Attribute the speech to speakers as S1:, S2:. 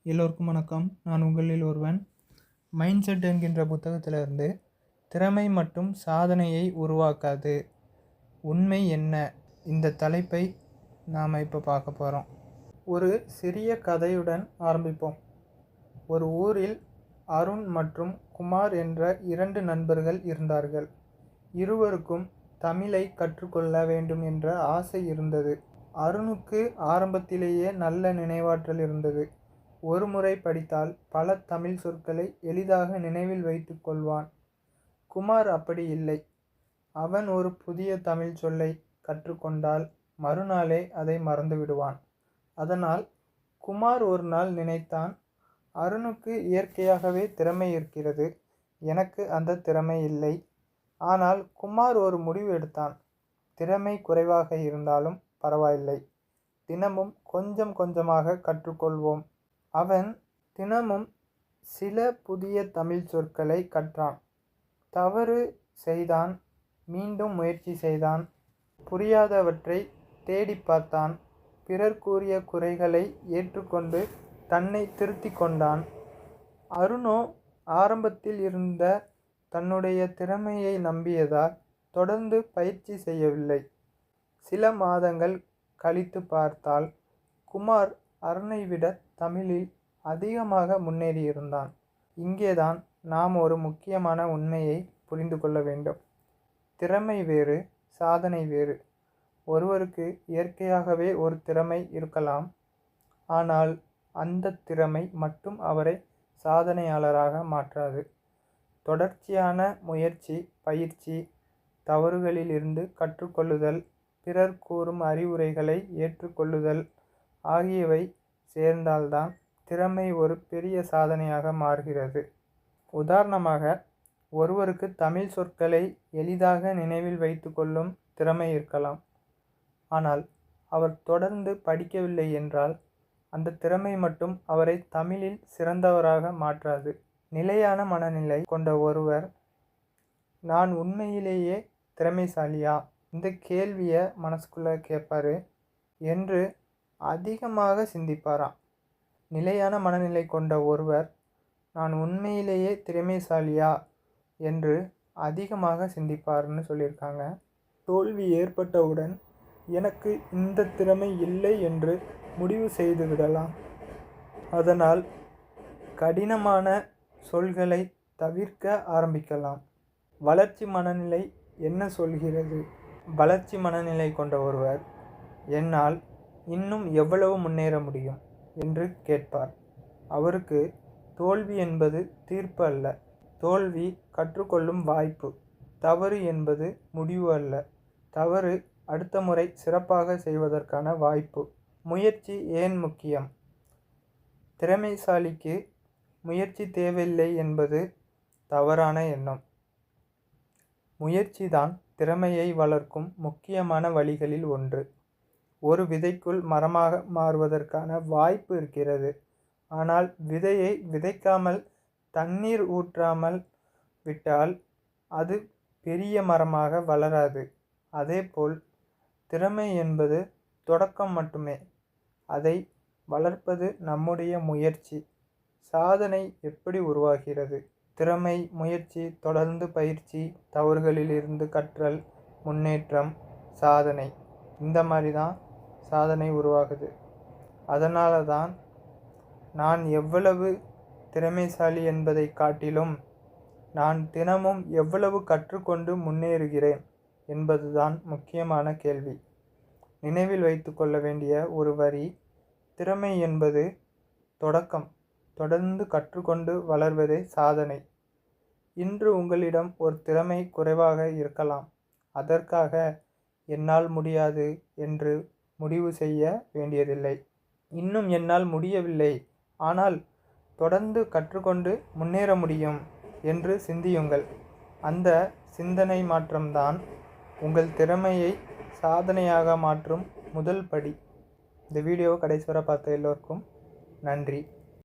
S1: எல்லோருக்கும் வணக்கம். நான் உங்களில் ஒருவன். மைண்ட் செட் என்கின்ற புத்தகத்திலிருந்து திறமை மட்டும் சாதனையை உருவாக்காது, உண்மை என்ன, இந்த தலைப்பை நாம் இப்போ பார்க்க போகிறோம். ஒரு சிறிய கதையுடன் ஆரம்பிப்போம். ஒரு ஊரில் அருண் மற்றும் குமார் என்ற 2 நண்பர்கள் இருந்தார்கள். இருவருக்கும் தமிழை கற்றுக்கொள்ள வேண்டும் என்ற ஆசை இருந்தது. அருணுக்கு ஆரம்பத்திலேயே நல்ல நினைவாற்றல் இருந்தது. ஒரு முறை படித்தால் பல தமிழ் சொற்களை எளிதாக நினைவில் வைத்து கொள்வான். குமார் அப்படி இல்லை. அவன் ஒரு புதிய தமிழ் சொல்லை கற்றுக்கொண்டால் மறுநாளே அதை மறந்து விடுவான். அதனால் குமார் ஒரு நாள் நினைத்தான், அருணுக்கு இயற்கையாகவே திறமை இருக்கிறது, எனக்கு அந்த திறமை இல்லை. ஆனால் குமார் ஒரு முடிவு எடுத்தான். திறமை குறைவாக இருந்தாலும் பரவாயில்லை, தினமும் கொஞ்சம் கொஞ்சமாக கற்றுக்கொள்வோம். அவன் தினமும் சில புதிய தமிழ் சொற்களை கற்றான். தவறு செய்தான், மீண்டும் முயற்சி செய்தான், புரியாதவற்றை தேடி பார்த்தான், பிறர் கூறிய குறைகளை ஏற்றுக்கொண்டு தன்னை திருத்தி கொண்டான். அருணோ ஆரம்பத்தில் இருந்த தன்னுடைய திறமையை நம்பியதால் தொடர்ந்து பயிற்சி செய்யவில்லை. சில மாதங்கள் கழித்து பார்த்தால் குமார் அருணை விட தமிழில் அதிகமாக முன்னேறியிருந்தான். இங்கேதான் நாம் ஒரு முக்கியமான உண்மையை புரிந்து கொள்ள வேண்டும். திறமை வேறு, சாதனை வேறு. ஒருவருக்கு இயற்கையாகவே ஒரு திறமை இருக்கலாம், ஆனால் அந்த திறமை மட்டும் அவரை சாதனையாளராக மாற்றாது. தொடர்ச்சியான முயற்சி, பயிற்சி, தவறுகளிலிருந்து கற்றுக்கொள்ளுதல், பிறர் கூறும் அறிவுரைகளை ஏற்றுக்கொள்ளுதல் ஆகியவை சேர்ந்தால்தான் திறமை ஒரு பெரிய சாதனையாக மாறுகிறது. உதாரணமாக, ஒருவருக்கு தமிழ் சொற்களை எளிதாக நினைவில் வைத்து கொள்ளும் திறமை இருக்கலாம். ஆனால் அவர் தொடர்ந்து படிக்கவில்லை என்றால் அந்த திறமை மட்டும் அவரை தமிழில் சிறந்தவராக மாற்றாது. நிலையான மனநிலை கொண்ட ஒருவர், நான் உண்மையிலேயே திறமைசாலியா, இந்த கேள்வியை மனசுக்குள்ளே கேட்பாரு என்று அதிகமாக சிந்திப்பாராம். நிலையான மனநிலை கொண்ட ஒருவர், நான் உண்மையிலேயே திறமைசாலியா என்று அதிகமாக சிந்திப்பார்னு சொல்லியிருக்காங்க. தோல்வி ஏற்பட்டவுடன் எனக்கு இந்த திறமை இல்லை என்று முடிவு செய்து விடலாம். அதனால் கடினமான சொல்களை தவிர்க்க ஆரம்பிக்கலாம். வளர்ச்சி மனநிலை என்ன சொல்கிறது? வளர்ச்சி மனநிலை கொண்ட ஒருவர், என்னால் இன்னும் எவ்வளவு முன்னேற முடியும் என்று கேட்பார். அவருக்கு தோல்வி என்பது தீர்ப்பு அல்ல, தோல்வி கற்றுக்கொள்ளும் வாய்ப்பு. தவறு என்பது முடிவு அல்ல, தவறு அடுத்த முறை சிறப்பாக செய்வதற்கான வாய்ப்பு. முயற்சி ஏன் முக்கியம்? திறமைசாலிக்கு முயற்சி தேவையில்லை என்பது தவறான எண்ணம். முயற்சிதான் திறமையை வளர்க்கும் முக்கியமான வழிகளில் ஒன்று. ஒரு விதைக்குள் மரமாக மாறுவதற்கான வாய்ப்பு இருக்கிறது. ஆனால் விதையை விதைக்காமல் தண்ணீர் ஊற்றாமல் விட்டால் அது பெரிய மரமாக வளராது. அதேபோல் திறமை என்பது தொடக்கம் மட்டுமே, அதை வளர்ப்பது நம்முடைய முயற்சி. சாதனை எப்படி உருவாகிறது? திறமை, முயற்சி, தொடர்ந்து பயிற்சி, தவறுகளிலிருந்து கற்றல், முன்னேற்றம், சாதனை. இந்த மாதிரி தான் சாதனை உருவாகுது. அதனால தான் நான் எவ்வளவு திறமைசாலி என்பதை காட்டிலும் நான் தினமும் எவ்வளவு கற்றுக்கொண்டு முன்னேறுகிறேன் என்பதுதான் முக்கியமான கேள்வி. நினைவில் வைத்து கொள்ள வேண்டிய ஒரு வரி, திறமை என்பது தொடக்கம், தொடர்ந்து கற்றுக்கொண்டு வளர்வதே சாதனை. இன்று உங்களிடம் ஒரு திறமை குறைவாக இருக்கலாம். அதற்காக என்னால் முடியாது என்று முடிவு செய்ய வேண்டியதில்லை. இன்னும் என்னால் முடியவில்லை, ஆனால் தொடர்ந்து கற்றுக்கொண்டு முன்னேற முடியும் என்று சிந்தியுங்கள். அந்த சிந்தனை மாற்றம்தான் உங்கள் திறமையை சாதனையாக மாற்றும் முதல் படி. இந்த வீடியோவை கடைசி வரை பார்த்த எல்லோருக்கும் நன்றி.